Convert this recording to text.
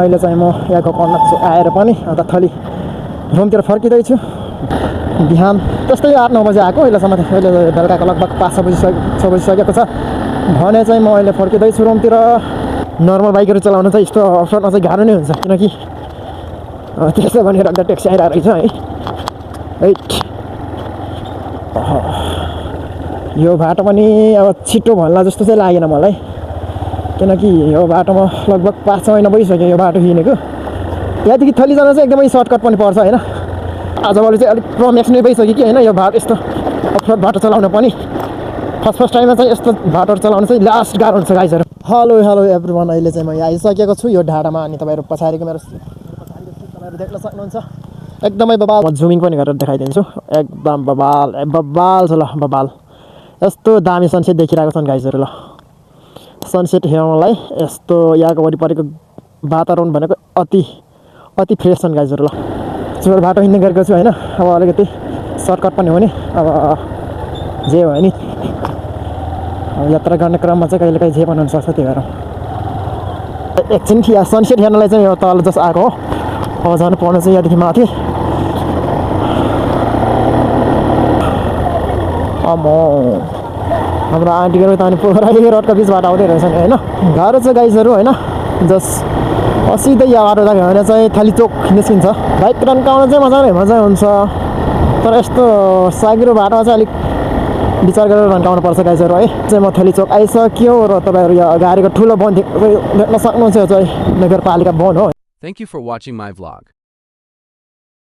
अहिले चाहिँ म यहाँको कन्नड आएर पनि अन्त थली रुमतिर फर्किँदैछु। बिहान त्यस्तै 8-9 बजे आएको। अहिलेसम्म अहिले बेलुकाको लगभग 5-6 बजिसकेको छ भने चाहिँ म अहिले फर्किँदैछु रुमतिर। नर्मल बाइकहरू चलाउन चाहिँ यस्तो अवसरमा चाहिँ गाह्रो नै हुन्छ, किनकि त्यसो भनेर अन्त ट्याक्सी आइरहेको रहेछ है। यो बाटो पनि अब छिटो भन्ला जस्तो चाहिँ लागेन मलाई, किनकि यो बाटोमा लगभग 5-6 महिना भइसक्यो यो बाटो हिँडेको। यहाँदेखि थली जान चाहिँ एकदमै सर्टकट पनि पर्छ होइन। आजभोलि चाहिँ अलिक प्रोमेक्स नै भइसक्यो कि होइन यो बाटो, यस्तो अफरोड बाटो चलाउन पनि। फर्स्ट टाइममा चाहिँ यस्तो बाटोहरू चलाउन चाहिँ लास्ट गाह्रो हुन्छ गाइजहरू। हेलो एभ्रिवान, अहिले चाहिँ म यहाँ आइसकेको छु यो ढाडामा। अनि तपाईँहरू पछाडिको मेरो तपाईँहरू देख्न सक्नुहुन्छ एकदमै बबाल। म जुमिङ पनि गरेर देखाइदिन्छु। एकदम बबाल छ ल, बबाल। यस्तो दामी सनसेट देखिरहेको छन् गाइजहरू। ल सनसेट हेर्नलाई यस्तो यहाँको वरिपरिको वातावरण भनेको अति फ्रेस छन् गाइजहरू। ल चोर बाटो हिँड्ने गरेको छु होइन। अब अलिकति सर्टकट पनि हो नि, अब जे हो नि, यात्रा गर्ने क्रममा चाहिँ कहिलेकाहीँ जे पनि हुनसक्छ। त्यही भएर एकछिन यहाँ सनसेट हेर्नलाई चाहिँ यो तल जस आएको हो। अब जानु पर्ने चाहिँ यहाँदेखि माथि। हाम्रो आन्टीहरू त अनि पोखराली रोडको बिचबाट आउँदै रहेछन् होइन। गाह्रो छ गाइजहरू होइन। जस सिधै यहाँ बाटो गयो भने चाहिँ थली चोक निस्किन्छ। बाइक रन्काउन चाहिँ मजा हुन्छ, तर यस्तो सागिरो बाटोमा चाहिँ अलिक विचार गरेर रन्काउनु पर्छ गाइजहरू है। चाहिँ म थली चोक आइसक्यो र तपाईँहरू यहाँ गाडीको ठुलो बन्द देख्न सक्नुहुन्छ। चाहिँ नगरपालिका बन्द हो। Thank you for watching my vlog.